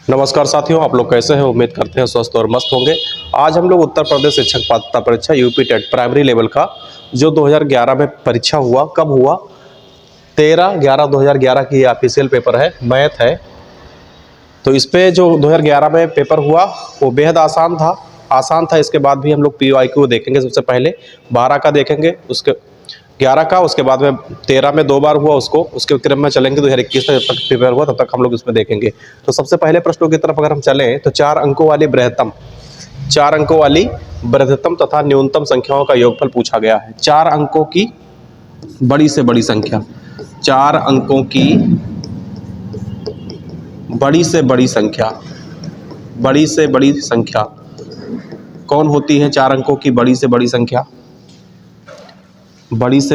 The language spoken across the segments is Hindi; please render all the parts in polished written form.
नमस्कार साथियों, आप लोग कैसे हैं। उम्मीद करते हैं स्वस्थ और मस्त होंगे। आज हम लोग उत्तर प्रदेश शिक्षक पात्रता परीक्षा यूपी टेट प्राइमरी लेवल का जो 2011 में परीक्षा हुआ, कब हुआ, 13/11/2011 की ऑफिशियल पेपर है, मैथ है। तो इस पे जो 2011 में पेपर हुआ वो बेहद आसान था। इसके बाद भी हम लोग PYQ देखेंगे। सबसे पहले 12 का देखेंगे, उसके 11 का, उसके बाद में 13 में 2 बार हुआ, उसके क्रम में चलेंगे। 2021 में जब तक पेपर हुआ तब तक हम लोग इसमें देखेंगे। तो सबसे पहले प्रश्नों की तरफ अगर हम चलें तो 4 अंकों वाली बृहत्तम तथा न्यूनतम संख्याओं का योगफल पूछा गया है। 4 अंकों की बड़ी से बड़ी संख्या, 4 अंकों की बड़ी से बड़ी संख्या कौन होती है? 4 अंकों की बड़ी से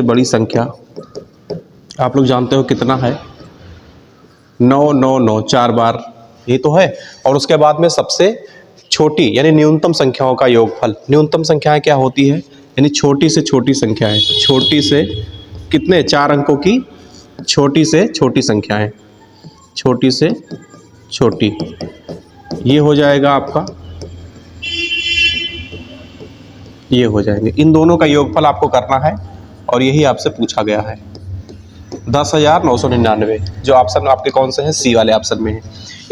बड़ी संख्या आप लोग जानते हो कितना है? 999 4 बार, ये तो है। और उसके बाद में सबसे छोटी यानी न्यूनतम संख्याओं का योगफल। न्यूनतम संख्याएं क्या होती है? यानी छोटी से छोटी संख्याएं। छोटी से कितने? 4 अंकों की छोटी से छोटी संख्याएं, छोटी से छोटी, ये हो जाएगा आपका, ये हो जाएंगे। इन दोनों का योगफल आपको करना है और यही आपसे पूछा गया है। 10,999 जो ऑप्शन आपके कौन से हैं? सी वाले ऑप्शन में है।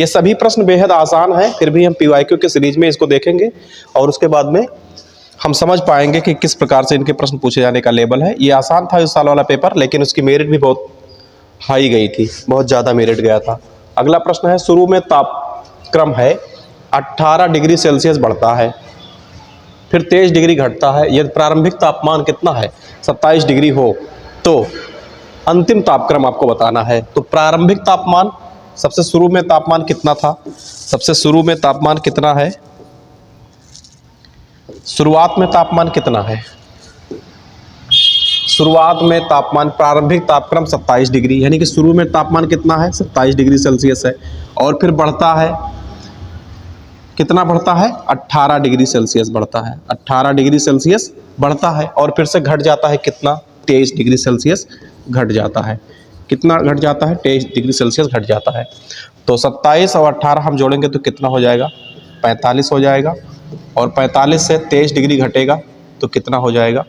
ये सभी प्रश्न बेहद आसान है, फिर भी हम PYQ के सीरीज में इसको देखेंगे और उसके बाद में हम समझ पाएंगे कि किस प्रकार से इनके प्रश्न पूछे जाने का लेवल है। ये आसान था इस साल वाला पेपर, लेकिन उसकी मेरिट भी बहुत हाई गई थी, बहुत ज़्यादा मेरिट गया था। अगला प्रश्न है, शुरू में तापक्रम है 18 डिग्री सेल्सियस बढ़ता है, फिर 23 डिग्री घटता है। यदि प्रारंभिक तापमान कितना है? 27 डिग्री हो तो अंतिम तापक्रम आपको बताना है। तो प्रारंभिक तापमान, सबसे शुरू में तापमान कितना था? सबसे शुरू में तापमान कितना है? शुरुआत में तापमान कितना है? शुरुआत में तापमान, प्रारंभिक तापक्रम 27 डिग्री, यानी कि शुरू में तापमान कितना है? 27 डिग्री सेल्सियस है। और फिर बढ़ता है, कितना बढ़ता है? 18 डिग्री सेल्सियस बढ़ता है। 18 डिग्री सेल्सियस बढ़ता है और फिर से घट जाता है कितना? 23 डिग्री सेल्सियस घट जाता है। कितना घट जाता है? 23 डिग्री सेल्सियस घट जाता है। तो 27 और 18 हम जोड़ेंगे तो कितना हो जाएगा? 45 हो जाएगा। और 45 से 23 डिग्री घटेगा तो कितना हो जाएगा?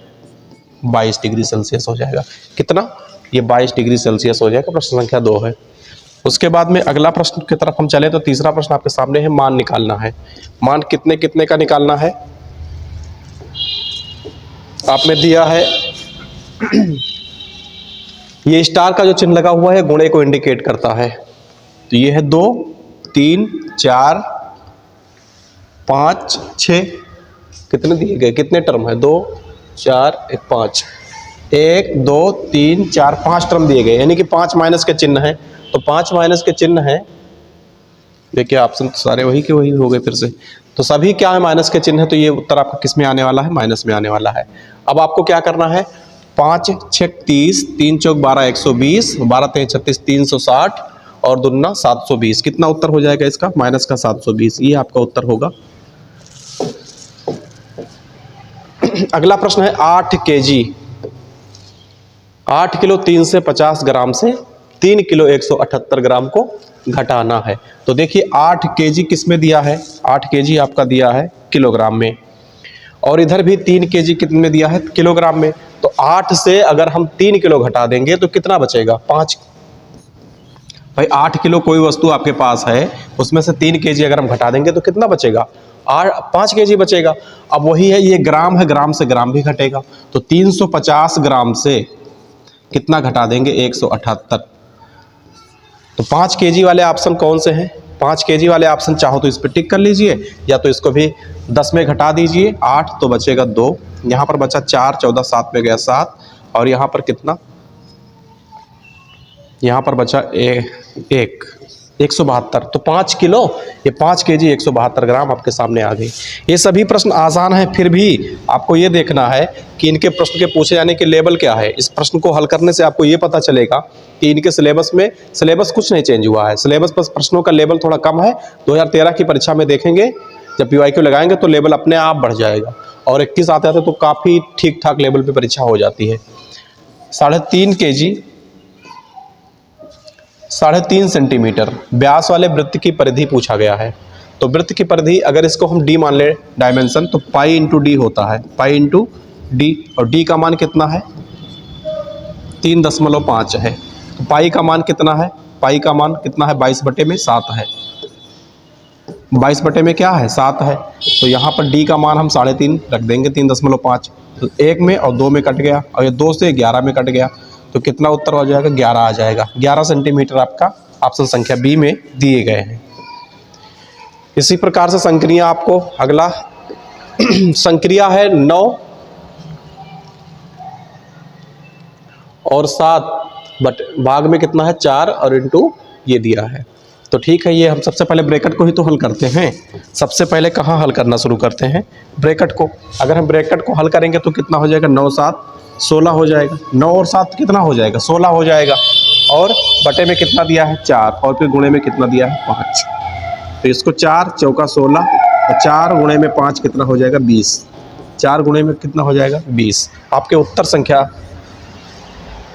22 डिग्री सेल्सियस हो जाएगा। कितना? ये 22 डिग्री सेल्सियस हो जाएगा। प्रश्न संख्या 2 है। उसके बाद में अगला प्रश्न की तरफ हम चले तो तीसरा प्रश्न आपके सामने है, मान निकालना है। मान कितने कितने का निकालना है? आपने दिया है ये स्टार का जो चिन्ह लगा हुआ है गुणे को इंडिकेट करता है। तो ये है 2 3 4 5 6, कितने दिए गए? कितने टर्म है? 2 4 1 5, 1 2 3 4 5 टर्म दिए गए, यानी कि 5 माइनस के चिन्ह है। तो 5 माइनस के चिन्ह है, देखिए ऑप्शन तो सारे वही के वही हो गए फिर से। तो सभी क्या है? माइनस के चिन्ह है। तो ये उत्तर आपका किस में आने वाला है? माइनस में आने वाला है। अब आपको क्या करना है? 5 6 30, 3 चौक 12 120, 12 3 36 360 और दुन्ना 720। कितना उत्तर हो जाएगा इसका? माइनस का 720, ये आपका उत्तर होगा। अगला प्रश्न है 8 kg, 8 किलो 350 ग्राम से 3 किलो 178 ग्राम को घटाना है। तो देखिए 8 kg किस में दिया है? 8 kg आपका दिया है किलोग्राम में, और इधर भी 3 kg कितने में दिया है? किलोग्राम में। तो 8 से अगर हम 3 किलो घटा देंगे तो कितना बचेगा? 5। भाई 8 किलो कोई वस्तु आपके पास है, उसमें से 3 kg अगर हम घटा देंगे तो कितना बचेगा? 5 kg बचेगा। अब वही है, ये ग्राम है, ग्राम से ग्राम भी घटेगा। तो 350 ग्राम से कितना घटा देंगे? 178। तो 5 kg वाले ऑप्शन कौन से हैं? 5 kg वाले ऑप्शन चाहो तो इस पर टिक कर लीजिए, या तो इसको भी 10 में घटा दीजिए। 8 तो बचेगा 2, यहाँ पर बचा 4, 14 7 में गया 7, और यहाँ पर कितना? यहाँ पर बचा 172। तो 5 किलो, ये 5 kg 172 ग्राम आपके सामने आ गई। ये सभी प्रश्न आसान हैं, फिर भी आपको ये देखना है कि इनके प्रश्न के पूछे जाने के लेवल क्या है। इस प्रश्न को हल करने से आपको ये पता चलेगा कि इनके सिलेबस कुछ नहीं चेंज हुआ है। सिलेबस पर प्रश्नों का लेवल थोड़ा कम है। 2013 की परीक्षा में देखेंगे, जब PYQ लगाएंगे तो लेवल अपने आप बढ़ जाएगा, और 21 आते आते तो काफ़ी ठीक ठाक लेवल पर परीक्षा हो जाती है। 3.5 kg 3.5 सेंटीमीटर व्यास वाले वृत्त की परिधि पूछा गया है। तो वृत्त की परिधि अगर इसको हम डी मान ले डायमेंशन, तो पाई इंटू डी होता है, पाई इंटू डी, और डी का मान कितना है 3.5 है। तो पाई का मान कितना है, पाई का मान कितना है 22/7 है, 22 में क्या है 7 है। तो यहाँ पर डी का मान हम 3.5 रख देंगे, 3.5, तो 1 में और 2 में कट गया, और ये 2 से 11 में कट गया, तो कितना उत्तर हो जाएगा 11 आ जाएगा। 11 सेंटीमीटर आपका ऑप्शन संख्या बी में दिए गए हैं। इसी प्रकार से संक्रिया आपको अगला संक्रिया है 9 और 7 बट भाग में कितना है 4 और इंटू ये दिया है। तो ठीक है, ये हम सबसे पहले ब्रैकेट को ही तो हल करते हैं। सबसे पहले कहाँ हल करना शुरू करते हैं, ब्रैकेट को। अगर हम ब्रैकेट को हल करेंगे तो कितना हो जाएगा 9 7 16 हो जाएगा, 9 और 7 कितना हो जाएगा 16 हो जाएगा, और बटे में कितना दिया है 4, और फिर गुणे में कितना दिया है 5। तो इसको 4 चौका 16 और 4 गुणे में 5 कितना हो जाएगा 20, 4 गुणे में कितना हो जाएगा 20। आपके उत्तर संख्या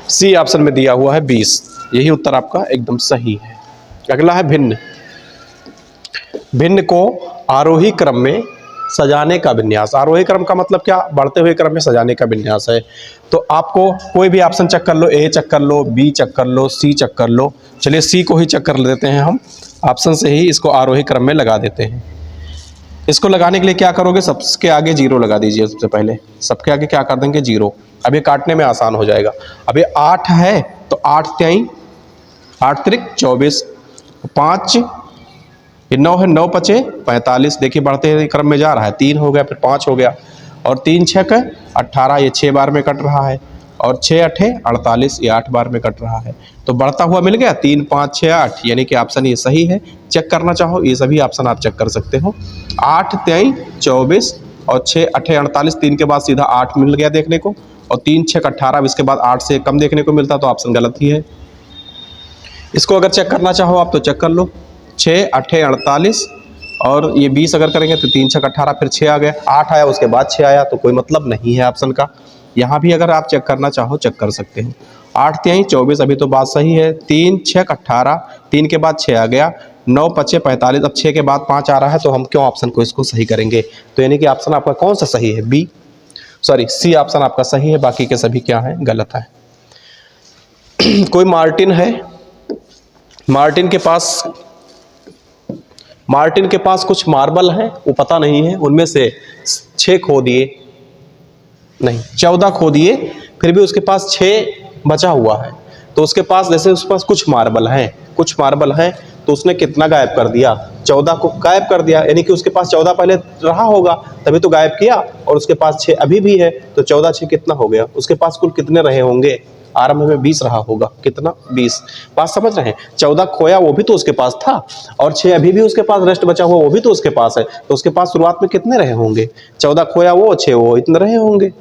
सी ऑप्शन में दिया हुआ है 20, यही उत्तर आपका एकदम सही है। अगला है भिन्न। भिन्न को आरोही क्रम में सजाने का विन्यास। आरोही क्रम का मतलब क्या, बढ़ते हुए क्रम में सजाने का विन्यास है। तो आपको कोई भी ऑप्शन चेक कर लो, ए चेक कर लो, बी चेक कर लो, सी चेक कर लो। चलिए सी को ही चेक कर लेते हैं हम, ऑप्शन से ही इसको आरोही क्रम में लगा देते हैं। इसको लगाने के लिए क्या करोगे, सबके आगे 0 लगा दीजिए। सबसे पहले सबके आगे क्या कर देंगे 0। अब ये काटने में आसान हो जाएगा। अब ये 8 है तो 8 3 8 त्रिक 24, 5 ये 9 है, 9 5 45। देखिए बढ़ते हुए क्रम में जा रहा है, 3 हो गया, फिर 5 हो गया, और 3 6 18, ये 6 बार में कट रहा है, और 6 8 48, ये 8 बार में कट रहा है। तो बढ़ता हुआ मिल गया 3 5 6 8, यानी कि ऑप्शन ये सही है। चेक करना चाहो ये सभी ऑप्शन आप चेक कर सकते हो। 8 3 24 और 6 8 48, 3 के बाद सीधा 8 मिल गया देखने को, और 3 6 18, इसके बाद 8 से कम देखने को मिलता, तो ऑप्शन गलत ही है। इसको अगर चेक करना चाहो आप तो चेक कर लो, 6 8 48 और ये 20 अगर करेंगे तो 3 6 18, फिर 6 आ गया, 8 आया उसके बाद 6 आया, तो कोई मतलब नहीं है ऑप्शन का। यहाँ भी अगर आप चेक करना चाहो चेक कर सकते हो। 8 3 24, अभी तो बात सही है। 3 6 18, 3 के बाद 6 आ गया, 9 5 45, अब 6 के बाद 5 आ रहा है, तो हम क्यों ऑप्शन को इसको सही करेंगे। तो यानी कि ऑप्शन आपका कौन सा सही है, बी सॉरी सी ऑप्शन आपका सही है, बाकी के सभी क्या है गलत है। कोई मार्टिन है, मार्टिन के पास कुछ मार्बल हैं, वो पता नहीं है, उनमें से 6 खो दिए, नहीं 14 खो दिए, फिर भी उसके पास 6 बचा हुआ है। तो उसके पास जैसे उसके पास कुछ मार्बल हैं, तो उसने कितना गायब कर दिया, 14 को गायब कर दिया, यानी कि उसके पास 14 पहले रहा होगा तभी तो गायब किया, और उसके पास 6 अभी भी है, तो 14 6 कितना हो गया, उसके पास कुल कितने रहे होंगे, आरंभ में 20 रहा होगा, कितना 20। बात समझ रहे हैं, 14 खोया वो भी तो उसके पास था, और 6 अभी भी उसके पास रेस्ट बचा हुआ वो भी तो उसके पास है, तो उसके पास शुरुआत में कितने रहे होंगे, 14 खोया वो, 6 वो, इतने रहे होंगे।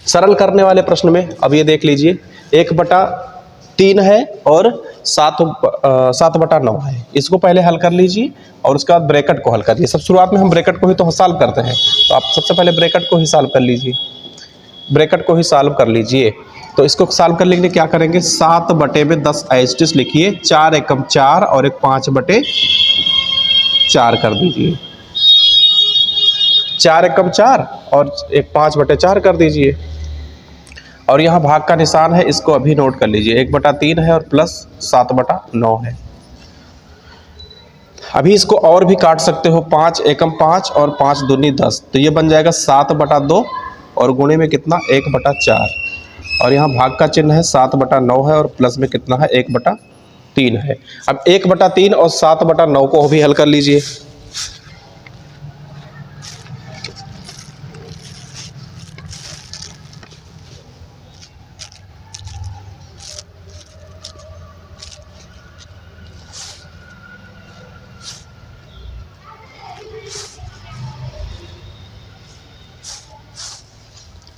सरल करने वाले प्रश्न में अब ये देख लीजिए, 1/3 है और 7/9 है, इसको पहले हल कर लीजिए और उसके बाद ब्रैकेट को हल करिए। सब शुरुआत में हम ब्रैकेट को ही तो सॉल्व करते हैं, तो आप सबसे पहले ब्रैकेट को ही सॉल्व कर लीजिए, ब्रैकेट को ही सॉल्व कर लीजिए। तो इसको सॉल्व करने के लिए क्या करेंगे, 7/10 एस्टिस लिखिए, 4 एकम 4 और एक 5/4 कर दीजिए, 4 एकम 4 और एक 5/4 कर दीजिए, और यहाँ भाग का निशान है, इसको अभी नोट कर लीजिए, 1/3 है और प्लस 7/9 है। अभी इसको और भी काट सकते हो, 5 एकम 5 और 5 दूनी 10, तो ये बन जाएगा 7/2 और गुणे में कितना 1/4, और यहाँ भाग का चिन्ह है, 7/9 है और प्लस में कितना है 1/3 है। अब 1/3 और 7/9 को भी हल कर लीजिए।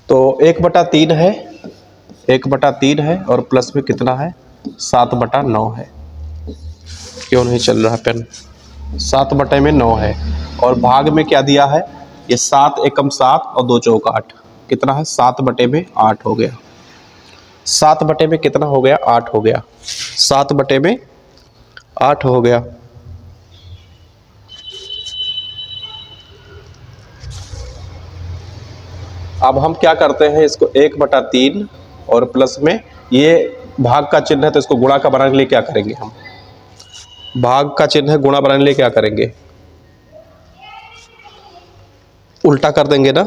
तो 1/3 है, 1/3 है और प्लस में कितना है 7/9 है। क्यों नहीं चल रहा पेन, 7/9 है, और भाग में क्या दिया है, ये 7 एकम 7 और 2 चौका 8, कितना है 7/8 हो गया। 7 बटे में कितना हो गया? 8 हो गया। 7 बटे में 8 हो गया। अब हम क्या करते हैं, इसको 1/3 और प्लस में ये भाग का चिन्ह है तो इसको गुणा का बनाने के लिए क्या करेंगे हम? भाग का चिन्ह है, गुणा बनाने के लिए क्या करेंगे? उल्टा कर देंगे ना।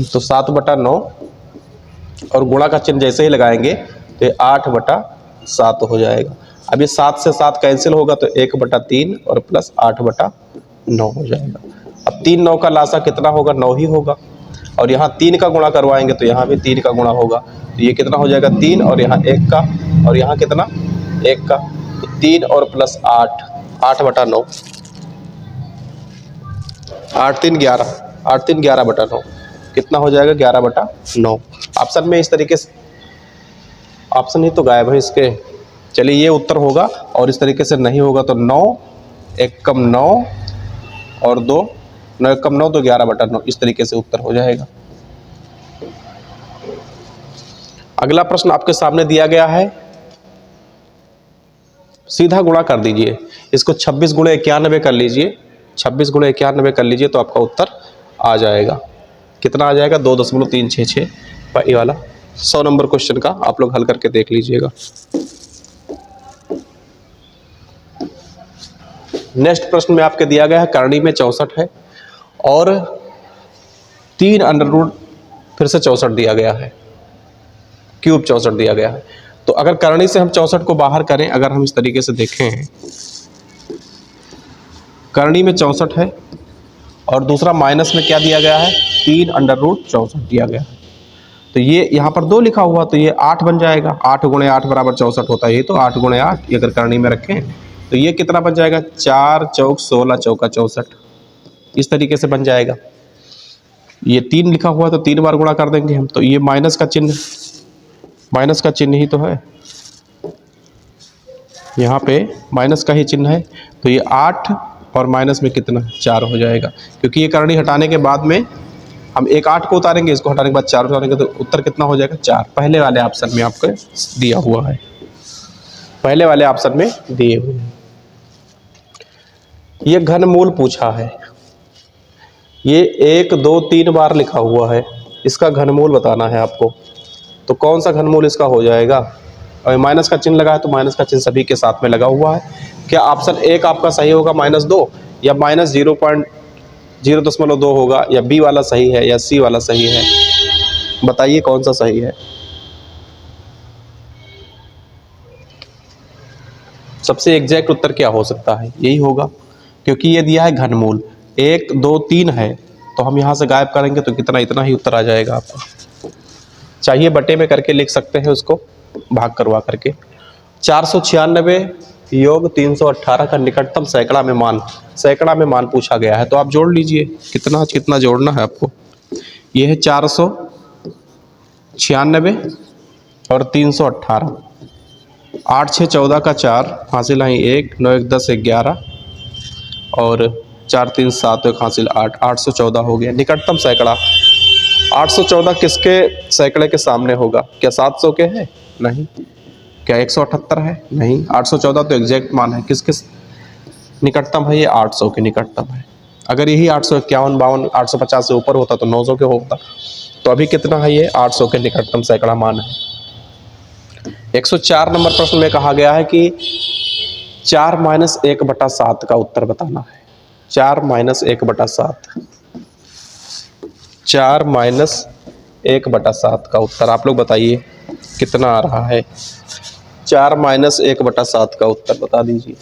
तो 7/9 और गुणा का चिन्ह जैसे ही लगाएंगे तो 8/7 हो जाएगा। अब ये 7 से 7 कैंसिल होगा तो 1/3 और प्लस 8/9 हो जाएगा। अब 3 9 का लासा कितना होगा? 9 ही होगा। और यहाँ 3 का गुणा करवाएंगे तो यहाँ भी 3 का गुणा होगा, तो ये कितना हो जाएगा? 3 और यहाँ 1 का, और यहाँ कितना? 1 का। तो 3 और प्लस 8, 8/9, 8 3 11, 8 3 11/9 कितना हो जाएगा? 11/9। ऑप्शन में इस तरीके से, ऑप्शन ही तो गायब है इसके। चलिए ये उत्तर होगा, और इस तरीके से नहीं होगा तो 9 1 कम 9 और 2, 9 1 कम 9 तो 11/9, इस तरीके से उत्तर हो जाएगा। अगला प्रश्न आपके सामने दिया गया है, सीधा गुणा कर दीजिए इसको। 26 × 91 कर लीजिए, 26 × 91 कर लीजिए तो आपका उत्तर आ जाएगा। कितना आ जाएगा? 2.366। ये वाला 100 नंबर क्वेश्चन का आप लोग हल करके देख लीजिएगा। नेक्स्ट प्रश्न में आपके दिया गया है, करणी में 64 है और 3 अंडर रूट फिर से 64 दिया गया है, क्यूब 64 दिया गया है। तो अगर करणी से हम 64 को बाहर करें, अगर हम इस तरीके से देखें, करणी में 64 है और दूसरा माइनस में क्या दिया गया है? 3 अंडर रूट 64 दिया गया है। तो ये यहाँ पर 2 लिखा हुआ तो ये 8 बन जाएगा। 8 × 8 = 64 होता है, ये तो 8 × 8 ये अगर करणी में रखें तो ये कितना बन जाएगा? 4 चौक 16 चौका 64, इस तरीके से बन जाएगा। ये 3 लिखा हुआ तो 3 बार गुणा कर देंगे हम, तो ये माइनस का चिन्ह, माइनस का चिन्ह ही तो है, यहाँ पे माइनस का ही चिन्ह है। तो ये 8 और माइनस में कितना? 4 हो जाएगा, क्योंकि ये करणी हटाने के बाद में हम एक 8 को उतारेंगे, इसको हटाने के बाद 4 उतारेंगे, तो उत्तर कितना हो जाएगा? 4। पहले वाले ऑप्शन में आपको दिया हुआ है, पहले वाले ऑप्शन में दिए हुए हैं। ये घनमूल पूछा है, ये 1 2 3 बार लिखा हुआ है, इसका घनमूल बताना है आपको। तो कौन सा घनमूल इसका हो जाएगा? और माइनस का चिन्ह लगा है तो माइनस का चिन्ह सभी के साथ में लगा हुआ है। क्या ऑप्शन 1 आपका सही होगा -2, या -0.02 होगा, या बी वाला सही है, या सी वाला सही है? बताइए कौन सा सही है। सबसे एग्जैक्ट उत्तर क्या हो सकता है? यही होगा, क्योंकि ये दिया है घनमूल। 1 2 3 है तो हम यहाँ से गायब करेंगे तो कितना? इतना ही उत्तर आ जाएगा आपका। चाहिए बटे में करके लिख सकते हैं उसको, भाग करवा करके। 496 योग 318 का निकटतम सैकड़ा में मान, सैकड़ा में मान पूछा गया है, तो आप जोड़ लीजिए कितना कितना जोड़ना है आपको। ये है 496 और 318, 8 6 14 का 4 हासिल है 1, 9 1 10 11 और 4 3 7 1 हासिल 8, 814 हो गया निकटतम सैकड़ा। 814 किसके सैकड़े के सामने होगा? क्या 700 के है? नहीं। क्या 178 है? नहीं। 814 तो एग्जैक्ट मान है, किसके निकटतम है? ये 800 के निकटतम है। अगर यही 851 52 850 से ऊपर होता तो 900 के होता। तो अभी कितना है? ये 800 के निकटतम सैकड़ा मान है। 104 नंबर प्रश्न में कहा गया है कि 4 - 1/7 का उत्तर बताना है। 4 - 1/7, 4 - 1/7 का उत्तर आप लोग बताइए कितना आ रहा है। 4 - 1/7 का उत्तर बता दीजिए।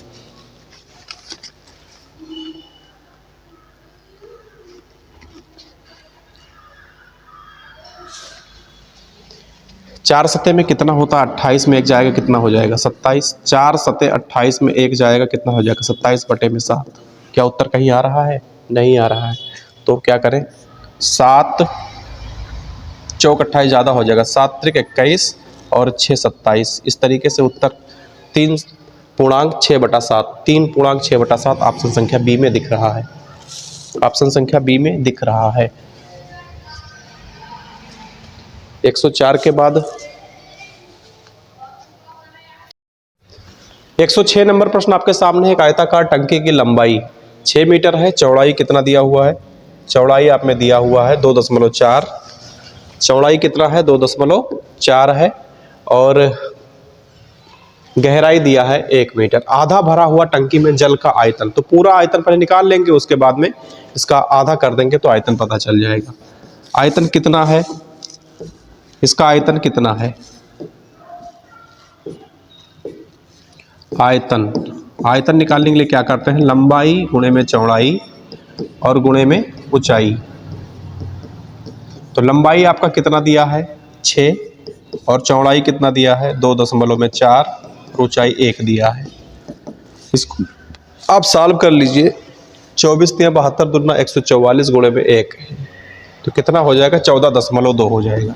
चार सतह में कितना होता है? 28 में 1 जाएगा, कितना हो जाएगा? 27। 4 सतह 28 में 1 जाएगा, कितना हो जाएगा? 27/7। क्या उत्तर कहीं आ रहा है? नहीं आ रहा है। तो क्या करें? 7 चौक 28 ज़्यादा हो जाएगा, 7 त्रिक 21 और 6 27, इस तरीके से उत्तर 3.6/7, 3.6/7 ऑप्शन संख्या बी में दिख रहा है। ऑप्शन संख्या बी में दिख रहा है। 104 के बाद 106 नंबर प्रश्न आपके सामने है। एक आयताकार टंकी की लंबाई 6 मीटर है, चौड़ाई कितना दिया हुआ है? चौड़ाई आप में दिया हुआ है 2.4, चौड़ाई कितना है? 2.4 है, और गहराई दिया है 1 मीटर। आधा भरा हुआ टंकी में जल का आयतन, तो पूरा आयतन पहले निकाल लेंगे, उसके बाद में इसका आधा कर देंगे तो आयतन पता चल जाएगा। आयतन कितना है? इसका आयतन कितना है? आयतन निकालने के लिए क्या करते हैं? लंबाई गुणे में चौड़ाई और गुणे में ऊंचाई। तो लंबाई आपका कितना दिया है? 6, और चौड़ाई कितना दिया है? 2.4, और ऊंचाई 1 दिया है। इसको आप सॉल्व कर लीजिए। 24 × 72 दूना 144 गुणे में 1, तो कितना हो जाएगा? 14.2 हो जाएगा।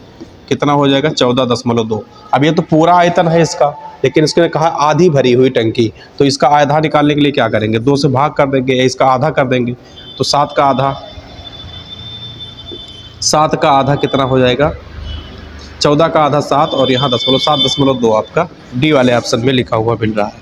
कितना हो जाएगा? 14.2। अब ये तो पूरा आयतन है इसका, लेकिन इसने कहा आधी भरी हुई टंकी, तो इसका आधा निकालने के लिए क्या करेंगे? 2 से भाग कर देंगे, इसका आधा कर देंगे, तो 7 का आधा कितना हो जाएगा? 14 का आधा 7, और यहाँ 7.2 आपका डी वाले ऑप्शन में लिखा हुआ मिल रहा है।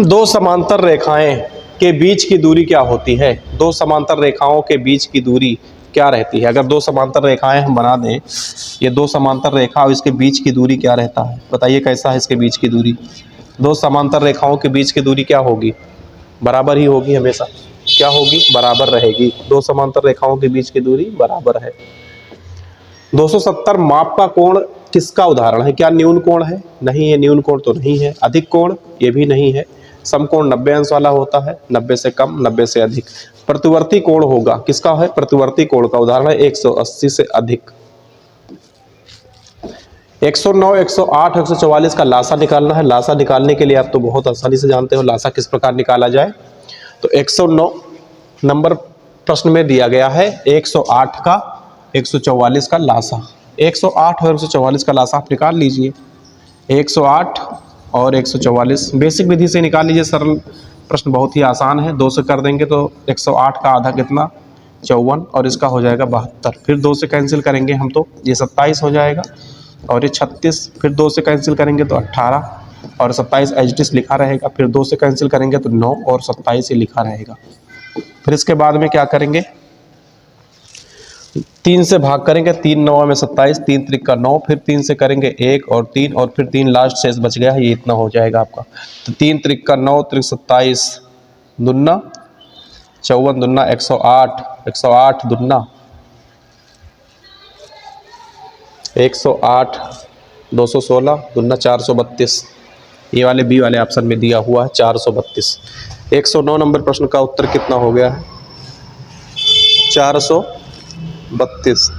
दो समांतर रेखाएं के बीच की दूरी क्या होती है? दो समांतर रेखाओं के बीच की दूरी क्या रहती है? अगर दो समांतर रेखाएं हम बना दें, ये दो समांतर रेखा और इसके बीच की दूरी क्या रहता है? बताइए कैसा है इसके बीच की दूरी? दो समांतर रेखाओं के बीच की दूरी क्या होगी? बराबर ही होगी हमेशा। क्या होगी? बराबर रहेगी। दो समांतर रेखाओं के बीच की दूरी बराबर है। 270 माप का कोण किसका उदाहरण है? क्या न्यून कोण है? नहीं, ये न्यून कोण तो नहीं है। अधिक कोण? ये भी नहीं है। समकोण 90 अंश वाला होता है, 90 से कम, 90 से अधिक। प्रतिवर्ती कोण होगा, किसका है? प्रतिवर्ती कोण का उदाहरण है 180 से अधिक। 109, 108, 144 का लासा निकालना है। लासा निकालने के लिए आप तो बहुत आसानी से जानते हो लासा किस प्रकार निकाला जाए। तो 109 नंबर प्रश्न में दिया गया है 108 का 144 का लासा। 108 और 144 का लासा आप निकाल लीजिए। 108 और 144 बेसिक विधि से निकाल लीजिए। सरल प्रश्न बहुत ही आसान है। 2 से कर देंगे तो 108 का आधा कितना? 54, और इसका हो जाएगा 72। फिर 2 से कैंसिल करेंगे हम तो ये 27 हो जाएगा, और ये 36। फिर 2 से कैंसिल करेंगे तो 18, और 27 एज इट इज लिखा रहेगा। फिर 2 से कैंसिल करेंगे तो 9, और 27 ही लिखा रहेगा। फिर इसके बाद में क्या करेंगे? 3 से भाग करेंगे, 3 9 में 27, 3 त्रिक का 9, फिर 3 से करेंगे 1 और 3, और फिर 3 लास्ट शेष बच गया है, ये इतना हो जाएगा आपका। तो 3 त्रिक का 9, त्रिक 27, दुन्ना 54, दुन्ना 108, 108 दुन्ना 108, 216 दुन्ना 432। ये वाले बी वाले ऑप्शन में दिया हुआ है 432। 109 नंबर प्रश्न का उत्तर कितना हो गया है? 432।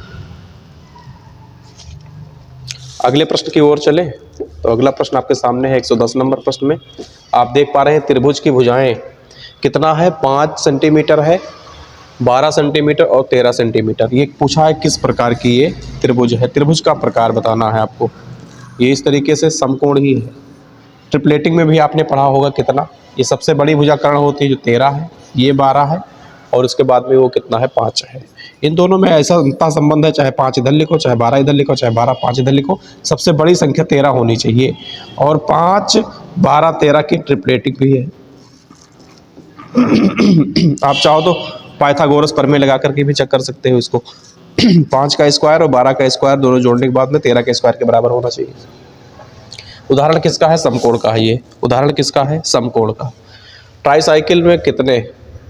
अगले प्रश्न की ओर चले तो अगला प्रश्न आपके सामने है 110 नंबर प्रश्न में। आप देख पा रहे हैं त्रिभुज की भुजाएं कितना है? 5 सेंटीमीटर है, 12 सेंटीमीटर और 13 सेंटीमीटर। ये पूछा है किस प्रकार की ये त्रिभुज है। त्रिभुज का प्रकार बताना है आपको। ये इस तरीके से समकोण ही है। ट्रिपलेटिंग में भी आपने पढ़ा होगा कितना। ये सबसे बड़ी भुजाकर्ण होती है जो 13 है, ये 12 है, और उसके बाद में वो कितना है? 5 है। इन दोनों में ऐसा अंतर संबंध है, चाहे 5 इधर लिखो, चाहे 12 इधर लिखो, चाहे 12 5 इधर लिखो, सबसे बड़ी संख्या 13 होनी चाहिए। और 5 12 13 की ट्रिपलेटिंग भी है। आप चाहो तो पाइथागोरस प्रमेय लगा करके भी चेक कर सकते हो इसको। 5 का स्क्वायर और 12 का स्क्वायर दोनों जोड़ने के बाद में 13 के स्क्वायर के बराबर होना चाहिए। उदाहरण किसका है? समकोण का है ये। उदाहरण किसका है? समकोण का। ट्राईसाइकिल में कितने?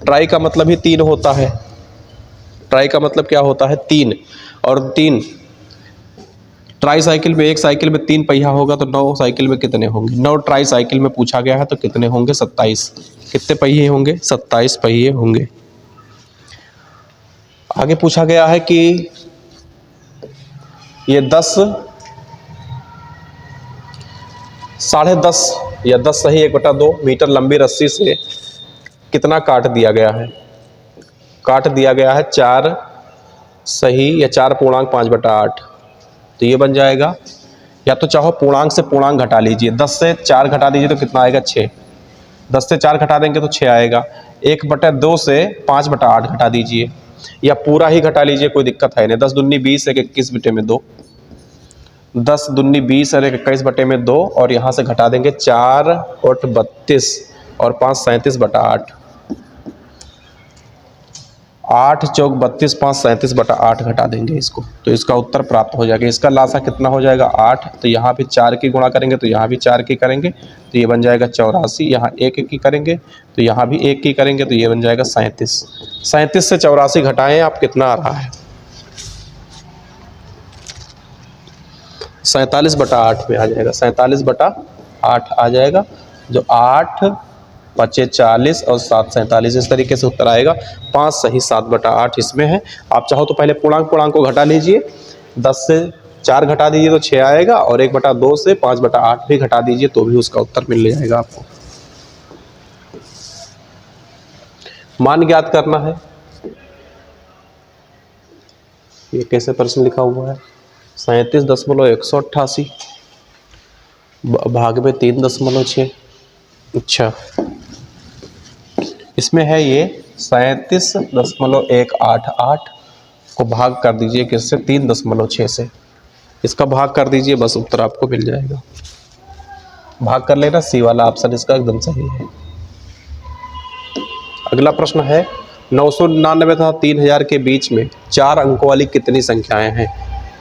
ट्राई का मतलब ही 3 होता है। ट्राई का मतलब क्या होता है? 3, और 3 ट्राई साइकिल में, एक साइकिल में 3 पहिया होगा तो 9 साइकिल में कितने होंगे? 9 ट्राई साइकिल में पूछा गया है तो कितने होंगे? 27। कितने पहिए होंगे? 27 पहिए होंगे। आगे पूछा गया है कि ये 10 10.5 या 10 सही 1/2 मीटर लंबी रस्सी से कितना काट दिया गया है? काट दिया गया है 4 सही या 4.5/8। तो ये बन जाएगा, या तो चाहो पूर्णांक से पूर्णांक घटा लीजिए। 10 से 4 घटा दीजिए तो कितना आएगा? 6। 10 से 4 घटा देंगे तो 6 आएगा। 1/2 से 5/8 घटा दीजिए या पूरा ही घटा लीजिए, कोई दिक्कत है नहीं। 10 दूनी 20 एक 21 बटे में 2, 10 दूनी 20 और 21 बटे में 2, और यहाँ से घटा देंगे 4 और 32 और 5 37 बटा 8, 8 चौक 32, 5 37 बटा 8 घटा देंगे इसको, तो इसका उत्तर प्राप्त हो जाएगा। इसका लासा कितना हो जाएगा 8, तो यहाँ भी 4 की गुणा करेंगे तो यहाँ भी 4 की करेंगे तो ये बन जाएगा 84, यहाँ 1 की करेंगे तो यहाँ भी 1 की करेंगे तो ये बन जाएगा 37। 37 से 84 घटाएं आप, कितना आ रहा है 47 बटा 8 में आ जाएगा, 47 बटा 8 आ जाएगा, जो 8 बचे 40 और 7 47, इस तरीके से उत्तर आएगा। 5 सही 7 बटा 8 इसमें है। आप चाहो तो पहले पूर्णांक को घटा लीजिए, 10 से 4 घटा दीजिए तो 6 आएगा, और 1 बटा 2 से 5 बटा 8 भी घटा दीजिए तो भी उसका उत्तर मिल जाएगा आपको। मान ज्ञात करना है, ये कैसे प्रश्न लिखा हुआ है, 37.188 भाग में 3.6। अच्छा, इसमें है ये 37.188 को भाग कर दीजिए किससे, 3.6 से, इसका भाग कर दीजिए, बस उत्तर आपको मिल जाएगा। भाग कर लेना, सी वाला ऑप्शन इसका एकदम सही है। अगला प्रश्न है 999 तथा 3000 के बीच में 4 अंकों वाली कितनी संख्याएं हैं।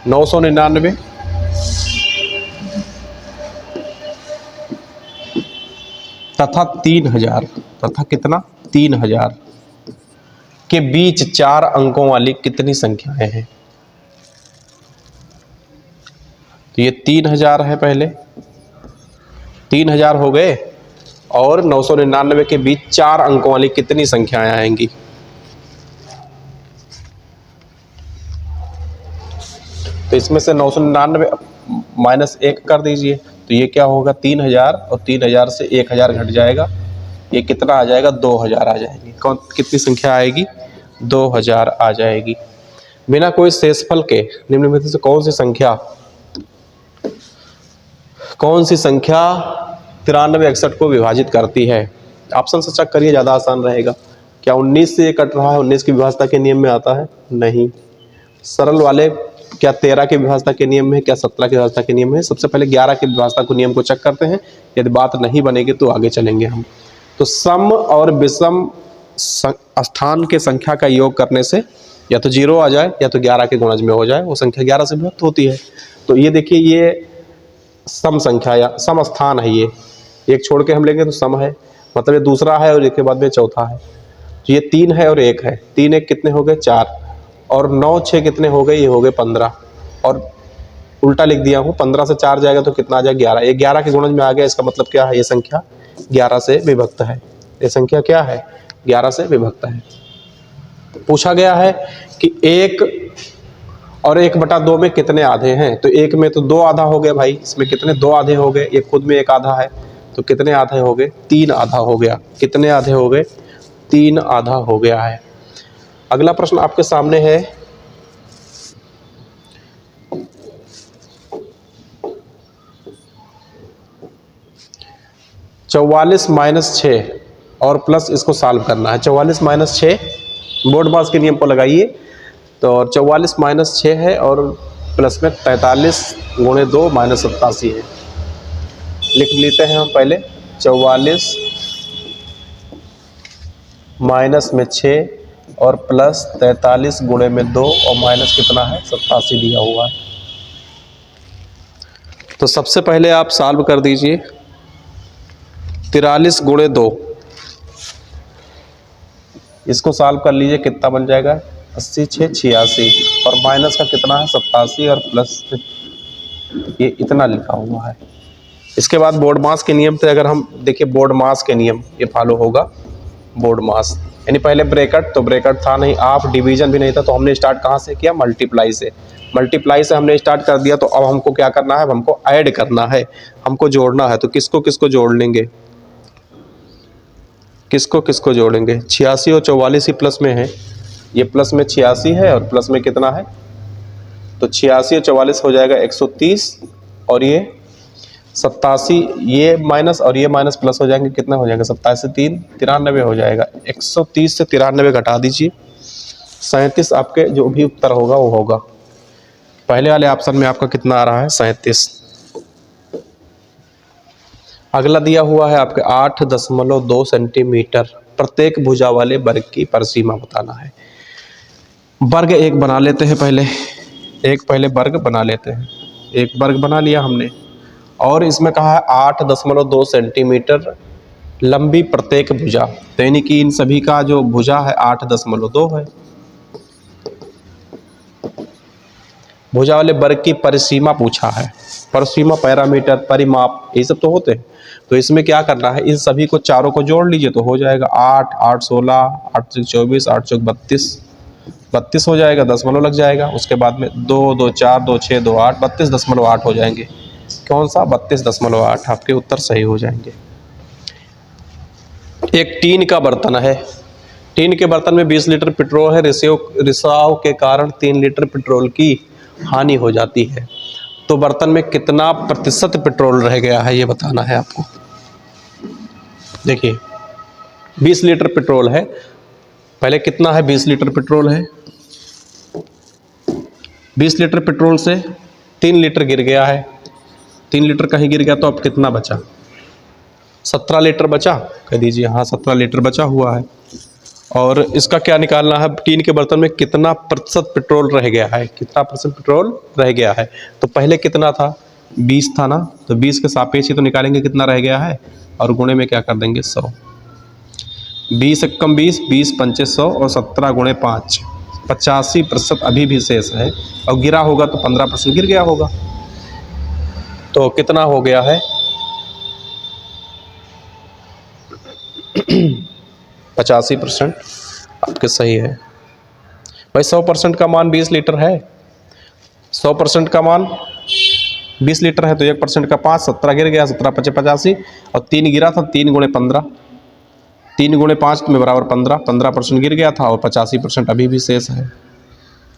999 तथा 3000 तथा कितना 3000 के बीच 4 अंकों वाली कितनी संख्याएं हैं। तो ये 3000 है, पहले 3000 हो गए, और 999 के बीच 4 अंकों वाली कितनी संख्याएं आएंगी। तो इसमें से 999 माइनस 1 कर दीजिए तो ये क्या होगा 3000, और 3000 से 1000 घट जाएगा, ये कितना आ जाएगा 2000 आ जाएगी। कौन कितनी संख्या आएगी 2000 आ जाएगी। बिना कोई शेषफल के निम्न में से कौन सी संख्या 93 61 को विभाजित करती है। ऑप्शन से चेक करिए, ज़्यादा आसान रहेगा। क्या 19 से ये कट रहा है, 19 की विभाजता के नियम में आता है, नहीं। सरल वाले क्या 13 की विभाजता के नियम में, क्या 17 की विभाजता के नियम में। सबसे पहले 11 की विभाजता को नियम को चेक करते हैं, यदि बात नहीं बनेगी तो आगे चलेंगे हम। तो सम और विषम स्थान के संख्या का योग करने से या तो 0 आ जाए या तो 11 के गुणज में हो जाए, वो संख्या 11 से विभक्त होती है। तो ये देखिए, ये सम संख्या या सम स्थान है, ये एक छोड़ के हम लेंगे तो सम है, मतलब ये दूसरा है और एक के बाद में चौथा है। तो ये 3 है और 1 है, 3 1 कितने हो गए 4, और 9 6 कितने हो गए, ये हो गए 15, और उल्टा लिख दिया हूँ, 15 से 4 जाएगा तो कितना आ जाएगा 11, ये 11 के गुणज में आ गया। इसका मतलब क्या है, ये संख्या 11 से विभक्त है, ये संख्या क्या है 11 से विभक्त है। पूछा गया है कि 1 और 1/2 में कितने आधे हैं। तो 1 में तो 2 आधा हो गए भाई, इसमें कितने 2 आधे हो गए, ये खुद में 1 आधा है, तो कितने आधे हो गए 3 आधा हो गया। कितने आधे हो गए 3 आधा हो गया है। अगला प्रश्न आपके सामने है, चौवालीस माइनस 6 और प्लस इसको सॉल्व करना है। 44 माइनस 6 बोर्ड मास के नियम को लगाइए, तो 44 माइनस 6 है और प्लस में 43 गुणे 2 माइनस 87 है। लिख लेते हैं हम पहले, 44 माइनस में 6 और प्लस 43 गुणे में 2 और माइनस कितना है 87 दिया हुआ है। तो सबसे पहले आप सॉल्व कर दीजिए, 43 गुणे 2, इसको सॉल्व कर लीजिए, कितना बन जाएगा 80 6 86, और माइनस का कितना है 87 और प्लस ये इतना लिखा हुआ है। इसके बाद बोर्ड मास के नियम से अगर हम देखिए, बोर्ड मास के नियम ये फॉलो होगा। बोर्ड मास यानी पहले ब्रैकेट, तो ब्रैकेट था नहीं, आप डिवीजन भी नहीं था, तो हमने स्टार्ट कहाँ से किया मल्टीप्लाई से। मल्टीप्लाई से हमने स्टार्ट कर दिया, तो अब हमको क्या करना है, अब हमको ऐड करना है, हमको जोड़ना है। तो किसको किसको जोड़ लेंगे, किसको किसको जोड़ेंगे, 86 और 44 ही प्लस में है, ये प्लस में 86 है और प्लस में कितना है, तो 86 और 44 हो जाएगा 130, और ये 87, ये माइनस और ये माइनस प्लस हो जाएंगे, कितना हो जाएगा 27 से 3 93 हो जाएगा। 130 से 93 घटा दीजिए 37 आपके जो भी उत्तर होगा वो होगा। पहले वाले ऑप्शन में आपका कितना आ रहा है 37। अगला दिया हुआ है आपके 8.2 सेंटीमीटर प्रत्येक भुजा वाले वर्ग की परिसीमा बताना है। वर्ग एक बना लेते हैं पहले, पहले वर्ग बना लेते हैं। एक वर्ग बना लिया हमने और इसमें कहा है 8.2 सेंटीमीटर लंबी प्रत्येक भुजा, तो यानी कि इन सभी का जो भुजा है 8.2 है। भुजा वाले वर्ग की परिसीमा पूछा है। परिसीमा, पैरामीटर, परिमाप, ये सब तो होते हैं। तो इसमें क्या करना है, इन सभी को चारों को जोड़ लीजिए तो हो जाएगा 8, 8 16, 8 चौक 24, 8 चौक 32 हो जाएगा, दशमलव लग जाएगा। उसके बाद में 2, 2 4, 2 6, 2 8, 32.8 हो जाएंगे। कौन सा 32.8 आपके उत्तर सही हो जाएंगे। एक टीन का बर्तन है। टीन के बर्तन में 20 लीटर पेट्रोल है। रिसाव के कारण 3 लीटर पेट्रोल की हानि हो जाती है, तो बर्तन में कितना प्रतिशत पेट्रोल रह गया है ये बताना है आपको। देखिए 20 लीटर पेट्रोल है, पहले कितना है 20 लीटर पेट्रोल है, 20 लीटर पेट्रोल से 3 लीटर गिर गया है, 3 लीटर कहीं गिर गया तो अब कितना बचा, 17 लीटर बचा, कह दीजिए हाँ 17 लीटर बचा हुआ है। और इसका क्या निकालना है, टीन के बर्तन में कितना प्रतिशत पेट्रोल रह गया है, कितना प्रतिशत पेट्रोल रह गया है। तो पहले कितना था 20 था ना, तो 20 के सापेक्ष ही तो निकालेंगे कितना रह गया है और गुणे में क्या कर देंगे 100। 20 एकम 20, 20 पंचे 100 और 17 गुणे 5, 85% अभी भी शेष है। और गिरा होगा तो 15% गिर गया होगा, तो कितना हो गया है 85% आपके सही है भाई। 100% का मान 20 लीटर है, 100% का मान 20 लीटर है तो 1% का 5, 17 गिर गया, 17 5 85 और 3 गिरा था, 3 गुणे 15, 3 गुणे 5 में बराबर 15, 15% गिर गया था और 85% अभी भी शेष है।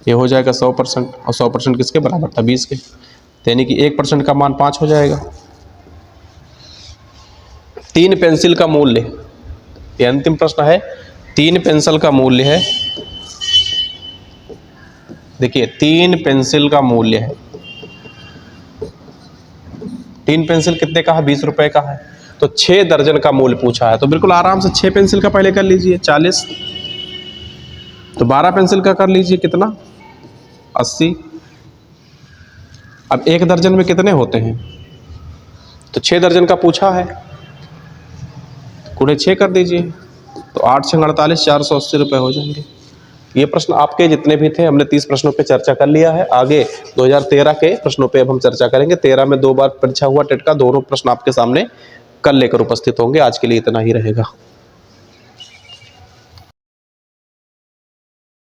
ये हो जाएगा 100% और 100% किसके बराबर था 20 के, यानी कि 1% का मान 5 हो जाएगा। 3 पेंसिल का मूल्य, ये अंतिम प्रश्न है। 3 पेंसिल का मूल्य है, देखिए 3 पेंसिल का मूल्य है, 3 पेंसिल कितने का है 20 रुपए का है, तो 6 दर्जन का मूल्य पूछा है। तो बिल्कुल आराम से 6 पेंसिल का पहले कर लीजिए 40, तो 12 पेंसिल का कर लीजिए कितना 80। अब 1 दर्जन में कितने होते हैं, तो 6 दर्जन का पूछा है, गुणे 6 कर दीजिए तो 8 6 48, 480 रुपये हो जाएंगे। ये प्रश्न आपके जितने भी थे हमने 30 प्रश्नों पे चर्चा कर लिया है। आगे 2013 के प्रश्नों पे अब हम चर्चा करेंगे। 13 में 2 बार परीक्षा हुआ टेट का, दोनों प्रश्न आपके सामने कल लेकर उपस्थित होंगे। आज के लिए इतना ही रहेगा।